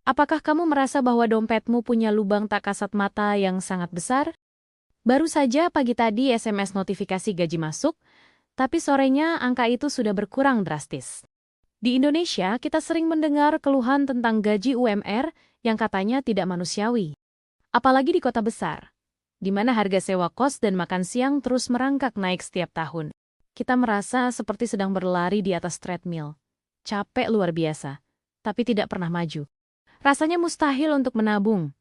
Apakah kamu merasa bahwa dompetmu punya lubang tak kasat mata yang sangat besar? Baru saja pagi tadi SMS notifikasi gaji masuk, tapi sorenya angka itu sudah berkurang drastis. Di Indonesia, kita sering mendengar keluhan tentang gaji UMR yang katanya tidak manusiawi. Apalagi di kota besar, di mana harga sewa kos dan makan siang terus merangkak naik setiap tahun. Kita merasa seperti sedang berlari di atas treadmill. Capek luar biasa, tapi tidak pernah maju. Rasanya mustahil untuk menabung,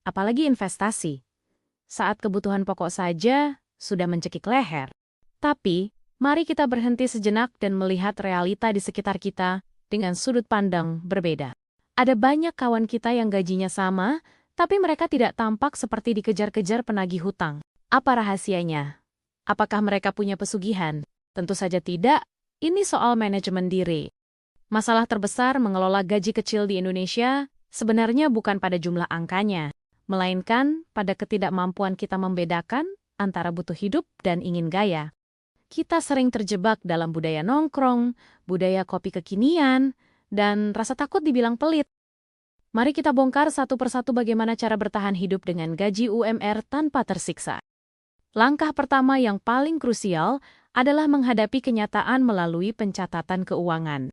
apalagi investasi. Saat kebutuhan pokok saja sudah mencekik leher. Tapi, mari kita berhenti sejenak dan melihat realita di sekitar kita dengan sudut pandang berbeda. Ada banyak kawan kita yang gajinya sama, tapi mereka tidak tampak seperti dikejar-kejar penagih hutang. Apa rahasianya? Apakah mereka punya pesugihan? Tentu saja tidak. Ini soal manajemen diri. Masalah terbesar mengelola gaji kecil di Indonesia sebenarnya bukan pada jumlah angkanya, melainkan pada ketidakmampuan kita membedakan antara butuh hidup dan ingin gaya. Kita sering terjebak dalam budaya nongkrong, budaya kopi kekinian, dan rasa takut dibilang pelit. Mari kita bongkar satu persatu bagaimana cara bertahan hidup dengan gaji UMR tanpa tersiksa. Langkah pertama yang paling krusial adalah menghadapi kenyataan melalui pencatatan keuangan.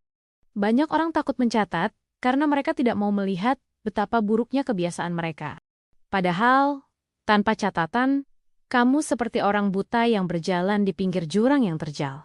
Banyak orang takut mencatat karena mereka tidak mau melihat betapa buruknya kebiasaan mereka. Padahal, tanpa catatan, kamu seperti orang buta yang berjalan di pinggir jurang yang terjal.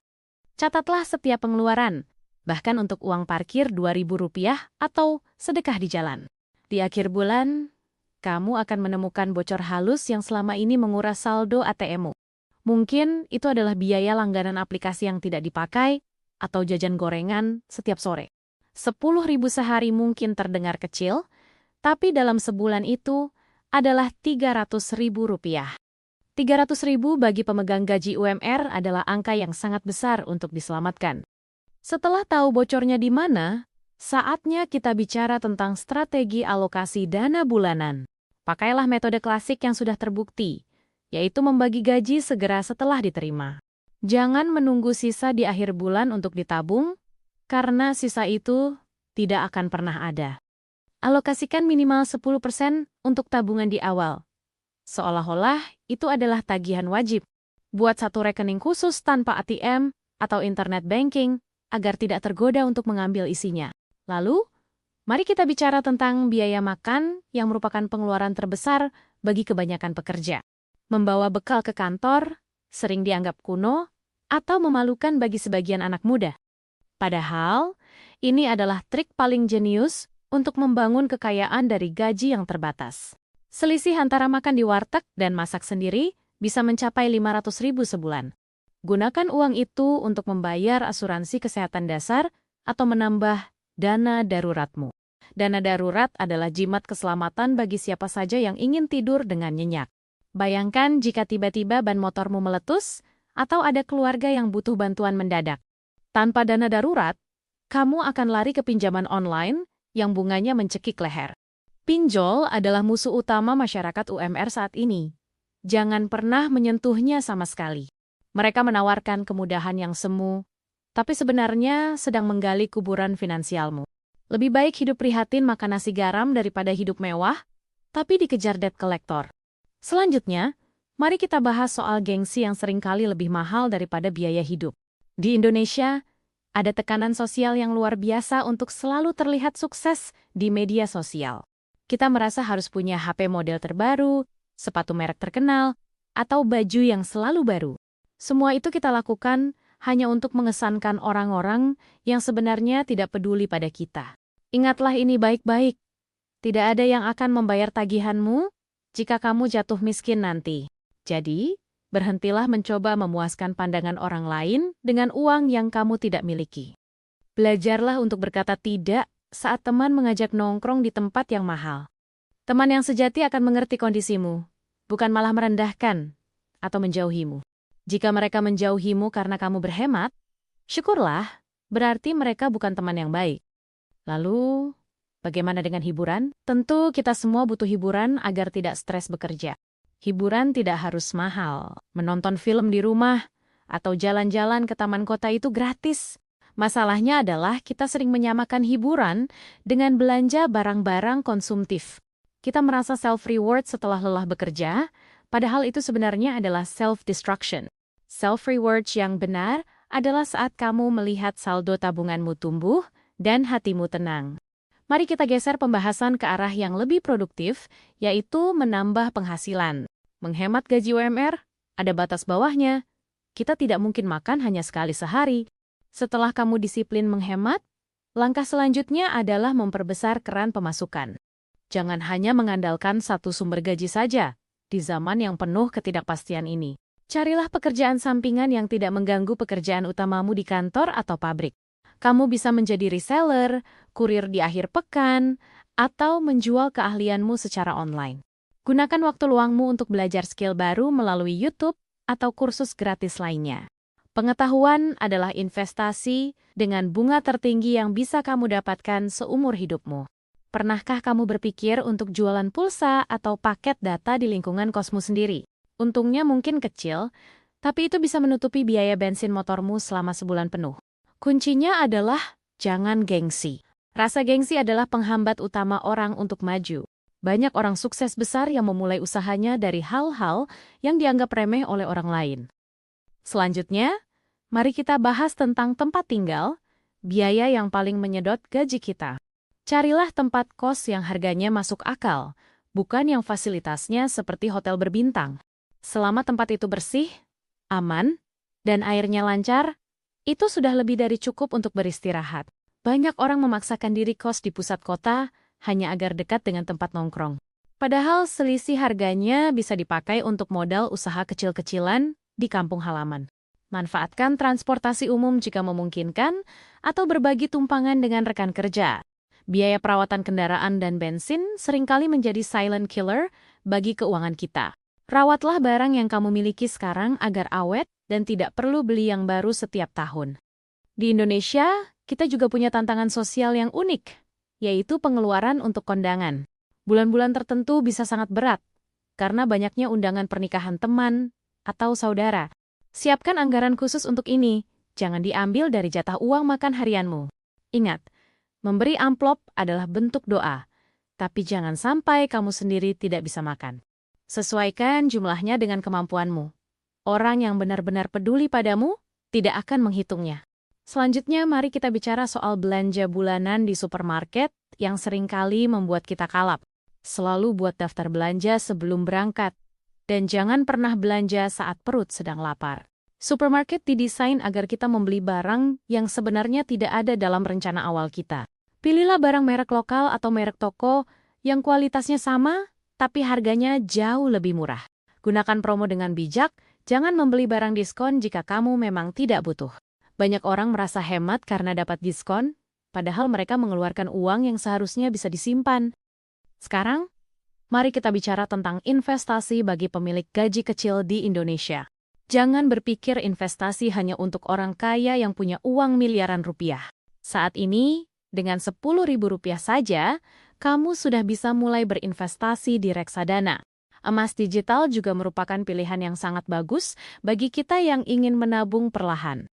Catatlah setiap pengeluaran, bahkan untuk uang parkir Rp2.000 atau sedekah di jalan. Di akhir bulan, kamu akan menemukan bocor halus yang selama ini menguras saldo ATM-mu. Mungkin itu adalah biaya langganan aplikasi yang tidak dipakai atau jajan gorengan setiap sore. 10.000 sehari mungkin terdengar kecil, tapi dalam sebulan itu adalah Rp300.000. 300.000 bagi pemegang gaji UMR adalah angka yang sangat besar untuk diselamatkan. Setelah tahu bocornya di mana, saatnya kita bicara tentang strategi alokasi dana bulanan. Pakailah metode klasik yang sudah terbukti, yaitu membagi gaji segera setelah diterima. Jangan menunggu sisa di akhir bulan untuk ditabung, karena sisa itu tidak akan pernah ada. Alokasikan minimal 10% untuk tabungan di awal. Seolah-olah itu adalah tagihan wajib. Buat satu rekening khusus tanpa ATM atau internet banking agar tidak tergoda untuk mengambil isinya. Lalu, mari kita bicara tentang biaya makan yang merupakan pengeluaran terbesar bagi kebanyakan pekerja. Membawa bekal ke kantor sering dianggap kuno atau memalukan bagi sebagian anak muda. Padahal, ini adalah trik paling jenius untuk membangun kekayaan dari gaji yang terbatas. Selisih antara makan di warteg dan masak sendiri bisa mencapai Rp500.000 sebulan. Gunakan uang itu untuk membayar asuransi kesehatan dasar atau menambah dana daruratmu. Dana darurat adalah jimat keselamatan bagi siapa saja yang ingin tidur dengan nyenyak. Bayangkan jika tiba-tiba ban motormu meletus atau ada keluarga yang butuh bantuan mendadak. Tanpa dana darurat, kamu akan lari ke pinjaman online yang bunganya mencekik leher. Pinjol adalah musuh utama masyarakat UMR saat ini. Jangan pernah menyentuhnya sama sekali. Mereka menawarkan kemudahan yang semu, tapi sebenarnya sedang menggali kuburan finansialmu. Lebih baik hidup prihatin makan nasi garam daripada hidup mewah, tapi dikejar debt collector. Selanjutnya, mari kita bahas soal gengsi yang seringkali lebih mahal daripada biaya hidup. Di Indonesia, ada tekanan sosial yang luar biasa untuk selalu terlihat sukses di media sosial. Kita merasa harus punya HP model terbaru, sepatu merek terkenal, atau baju yang selalu baru. Semua itu kita lakukan hanya untuk mengesankan orang-orang yang sebenarnya tidak peduli pada kita. Ingatlah ini baik-baik. Tidak ada yang akan membayar tagihanmu jika kamu jatuh miskin nanti. Jadi, berhentilah mencoba memuaskan pandangan orang lain dengan uang yang kamu tidak miliki. Belajarlah untuk berkata tidak saat teman mengajak nongkrong di tempat yang mahal. Teman yang sejati akan mengerti kondisimu, bukan malah merendahkan atau menjauhimu. Jika mereka menjauhimu karena kamu berhemat, syukurlah, berarti mereka bukan teman yang baik. Lalu, bagaimana dengan hiburan? Tentu kita semua butuh hiburan agar tidak stres bekerja. Hiburan tidak harus mahal. Menonton film di rumah atau jalan-jalan ke taman kota itu gratis. Masalahnya adalah kita sering menyamakan hiburan dengan belanja barang-barang konsumtif. Kita merasa self-reward setelah lelah bekerja, padahal itu sebenarnya adalah self-destruction. Self-reward yang benar adalah saat kamu melihat saldo tabunganmu tumbuh dan hatimu tenang. Mari kita geser pembahasan ke arah yang lebih produktif, yaitu menambah penghasilan. Menghemat gaji UMR, ada batas bawahnya. Kita tidak mungkin makan hanya sekali sehari. Setelah kamu disiplin menghemat, langkah selanjutnya adalah memperbesar keran pemasukan. Jangan hanya mengandalkan satu sumber gaji saja di zaman yang penuh ketidakpastian ini. Carilah pekerjaan sampingan yang tidak mengganggu pekerjaan utamamu di kantor atau pabrik. Kamu bisa menjadi reseller, kurir di akhir pekan, atau menjual keahlianmu secara online. Gunakan waktu luangmu untuk belajar skill baru melalui YouTube atau kursus gratis lainnya. Pengetahuan adalah investasi dengan bunga tertinggi yang bisa kamu dapatkan seumur hidupmu. Pernahkah kamu berpikir untuk jualan pulsa atau paket data di lingkungan kosmu sendiri? Untungnya mungkin kecil, tapi itu bisa menutupi biaya bensin motormu selama sebulan penuh. Kuncinya adalah jangan gengsi. Rasa gengsi adalah penghambat utama orang untuk maju. Banyak orang sukses besar yang memulai usahanya dari hal-hal yang dianggap remeh oleh orang lain. Selanjutnya, mari kita bahas tentang tempat tinggal, biaya yang paling menyedot gaji kita. Carilah tempat kos yang harganya masuk akal, bukan yang fasilitasnya seperti hotel berbintang. Selama tempat itu bersih, aman, dan airnya lancar, itu sudah lebih dari cukup untuk beristirahat. Banyak orang memaksakan diri kos di pusat kota hanya agar dekat dengan tempat nongkrong. Padahal selisih harganya bisa dipakai untuk modal usaha kecil-kecilan di kampung halaman. Manfaatkan transportasi umum jika memungkinkan, atau berbagi tumpangan dengan rekan kerja. Biaya perawatan kendaraan dan bensin seringkali menjadi silent killer bagi keuangan kita. Rawatlah barang yang kamu miliki sekarang agar awet dan tidak perlu beli yang baru setiap tahun. Di Indonesia, kita juga punya tantangan sosial yang unik, yaitu pengeluaran untuk kondangan. Bulan-bulan tertentu bisa sangat berat, karena banyaknya undangan pernikahan teman atau saudara. Siapkan anggaran khusus untuk ini, jangan diambil dari jatah uang makan harianmu. Ingat, memberi amplop adalah bentuk doa, tapi jangan sampai kamu sendiri tidak bisa makan. Sesuaikan jumlahnya dengan kemampuanmu. Orang yang benar-benar peduli padamu tidak akan menghitungnya. Selanjutnya, mari kita bicara soal belanja bulanan di supermarket yang seringkali membuat kita kalap. Selalu buat daftar belanja sebelum berangkat. Dan jangan pernah belanja saat perut sedang lapar. Supermarket didesain agar kita membeli barang yang sebenarnya tidak ada dalam rencana awal kita. Pilihlah barang merek lokal atau merek toko yang kualitasnya sama, tapi harganya jauh lebih murah. Gunakan promo dengan bijak, jangan membeli barang diskon jika kamu memang tidak butuh. Banyak orang merasa hemat karena dapat diskon, padahal mereka mengeluarkan uang yang seharusnya bisa disimpan. Sekarang, mari kita bicara tentang investasi bagi pemilik gaji kecil di Indonesia. Jangan berpikir investasi hanya untuk orang kaya yang punya uang miliaran rupiah. Saat ini, dengan Rp10.000 saja, kamu sudah bisa mulai berinvestasi di reksadana. Emas digital juga merupakan pilihan yang sangat bagus bagi kita yang ingin menabung perlahan.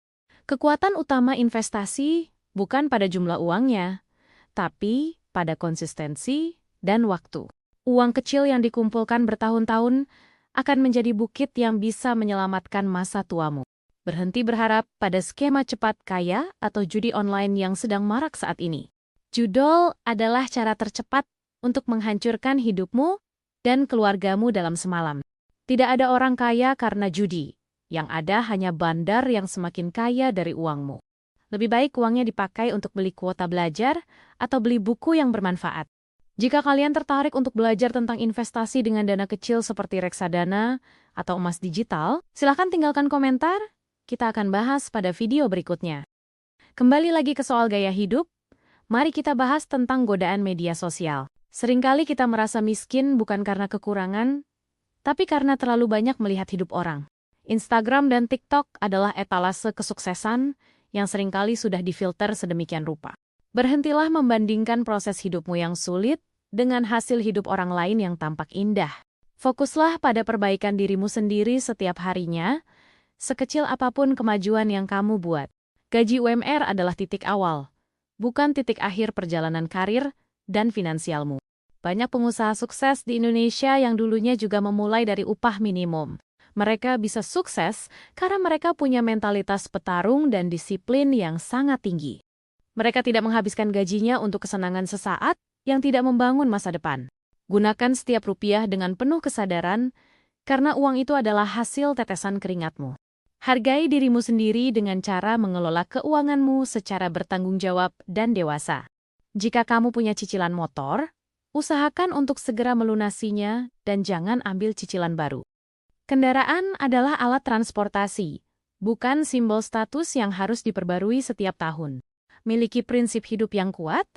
Kekuatan utama investasi bukan pada jumlah uangnya, tapi pada konsistensi dan waktu. Uang kecil yang dikumpulkan bertahun-tahun akan menjadi bukit yang bisa menyelamatkan masa tuamu. Berhenti berharap pada skema cepat kaya atau judi online yang sedang marak saat ini. Judol adalah cara tercepat untuk menghancurkan hidupmu dan keluargamu dalam semalam. Tidak ada orang kaya karena judi. Yang ada hanya bandar yang semakin kaya dari uangmu. Lebih baik uangnya dipakai untuk beli kuota belajar atau beli buku yang bermanfaat. Jika kalian tertarik untuk belajar tentang investasi dengan dana kecil seperti reksadana atau emas digital, silakan tinggalkan komentar, kita akan bahas pada video berikutnya. Kembali lagi ke soal gaya hidup, mari kita bahas tentang godaan media sosial. Seringkali kita merasa miskin bukan karena kekurangan, tapi karena terlalu banyak melihat hidup orang. Instagram dan TikTok adalah etalase kesuksesan yang seringkali sudah difilter sedemikian rupa. Berhentilah membandingkan proses hidupmu yang sulit dengan hasil hidup orang lain yang tampak indah. Fokuslah pada perbaikan dirimu sendiri setiap harinya, sekecil apapun kemajuan yang kamu buat. Gaji UMR adalah titik awal, bukan titik akhir perjalanan karir dan finansialmu. Banyak pengusaha sukses di Indonesia yang dulunya juga memulai dari upah minimum. Mereka bisa sukses karena mereka punya mentalitas petarung dan disiplin yang sangat tinggi. Mereka tidak menghabiskan gajinya untuk kesenangan sesaat yang tidak membangun masa depan. Gunakan setiap rupiah dengan penuh kesadaran, karena uang itu adalah hasil tetesan keringatmu. Hargai dirimu sendiri dengan cara mengelola keuanganmu secara bertanggung jawab dan dewasa. Jika kamu punya cicilan motor, usahakan untuk segera melunasinya dan jangan ambil cicilan baru. Kendaraan adalah alat transportasi, bukan simbol status yang harus diperbarui setiap tahun. Miliki prinsip hidup yang kuat,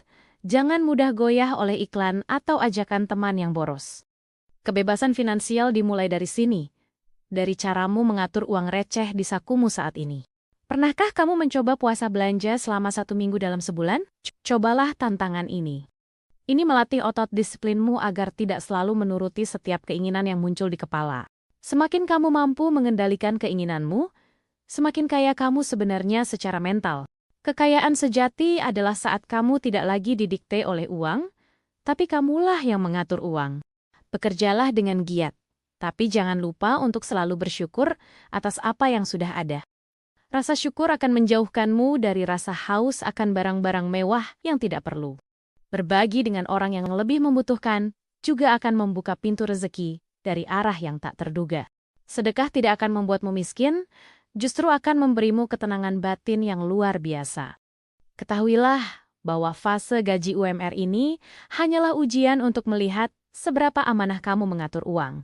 jangan mudah goyah oleh iklan atau ajakan teman yang boros. Kebebasan finansial dimulai dari sini. Dari caramu mengatur uang receh di sakumu saat ini. Pernahkah kamu mencoba puasa belanja selama 1 minggu dalam sebulan? Cobalah tantangan ini. Ini melatih otot disiplinmu agar tidak selalu menuruti setiap keinginan yang muncul di kepala. Semakin kamu mampu mengendalikan keinginanmu, semakin kaya kamu sebenarnya secara mental. Kekayaan sejati adalah saat kamu tidak lagi didikte oleh uang, tapi kamulah yang mengatur uang. Bekerjalah dengan giat. Tapi jangan lupa untuk selalu bersyukur atas apa yang sudah ada. Rasa syukur akan menjauhkanmu dari rasa haus akan barang-barang mewah yang tidak perlu. Berbagi dengan orang yang lebih membutuhkan juga akan membuka pintu rezeki dari arah yang tak terduga. Sedekah tidak akan membuatmu miskin, justru akan memberimu ketenangan batin yang luar biasa. Ketahuilah bahwa fase gaji UMR ini hanyalah ujian untuk melihat seberapa amanah kamu mengatur uang.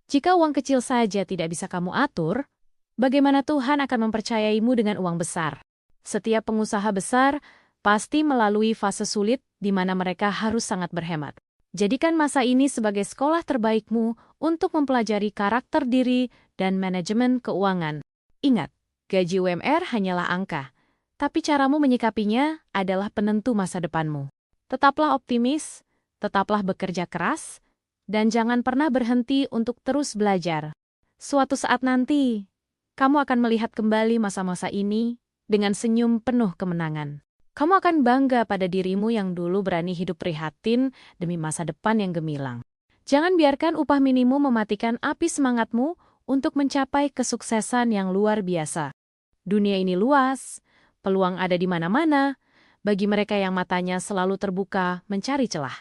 Jika uang kecil saja tidak bisa kamu atur, bagaimana Tuhan akan mempercayaimu dengan uang besar? Setiap pengusaha besar pasti melalui fase sulit di mana mereka harus sangat berhemat. Jadikan masa ini sebagai sekolah terbaikmu untuk mempelajari karakter diri dan manajemen keuangan. Ingat, gaji UMR hanyalah angka, tapi caramu menyikapinya adalah penentu masa depanmu. Tetaplah optimis, tetaplah bekerja keras, dan jangan pernah berhenti untuk terus belajar. Suatu saat nanti, kamu akan melihat kembali masa-masa ini dengan senyum penuh kemenangan. Kamu akan bangga pada dirimu yang dulu berani hidup prihatin demi masa depan yang gemilang. Jangan biarkan upah minimum mematikan api semangatmu untuk mencapai kesuksesan yang luar biasa. Dunia ini luas, peluang ada di mana-mana, bagi mereka yang matanya selalu terbuka mencari celah.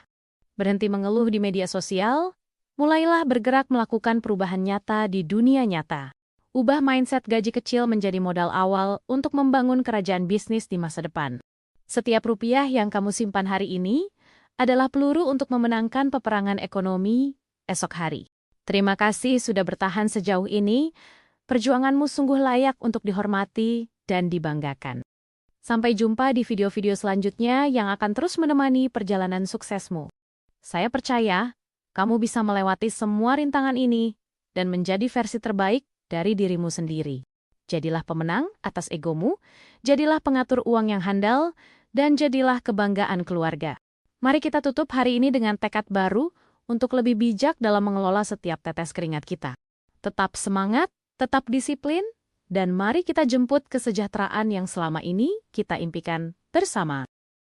Berhenti mengeluh di media sosial, mulailah bergerak melakukan perubahan nyata di dunia nyata. Ubah mindset gaji kecil menjadi modal awal untuk membangun kerajaan bisnis di masa depan. Setiap rupiah yang kamu simpan hari ini adalah peluru untuk memenangkan peperangan ekonomi esok hari. Terima kasih sudah bertahan sejauh ini. Perjuanganmu sungguh layak untuk dihormati dan dibanggakan. Sampai jumpa di video-video selanjutnya yang akan terus menemani perjalanan suksesmu. Saya percaya, kamu bisa melewati semua rintangan ini dan menjadi versi terbaik dari dirimu sendiri. Jadilah pemenang atas egomu, jadilah pengatur uang yang handal, dan jadilah kebanggaan keluarga. Mari kita tutup hari ini dengan tekad baru untuk lebih bijak dalam mengelola setiap tetes keringat kita. Tetap semangat, tetap disiplin, dan mari kita jemput kesejahteraan yang selama ini kita impikan bersama.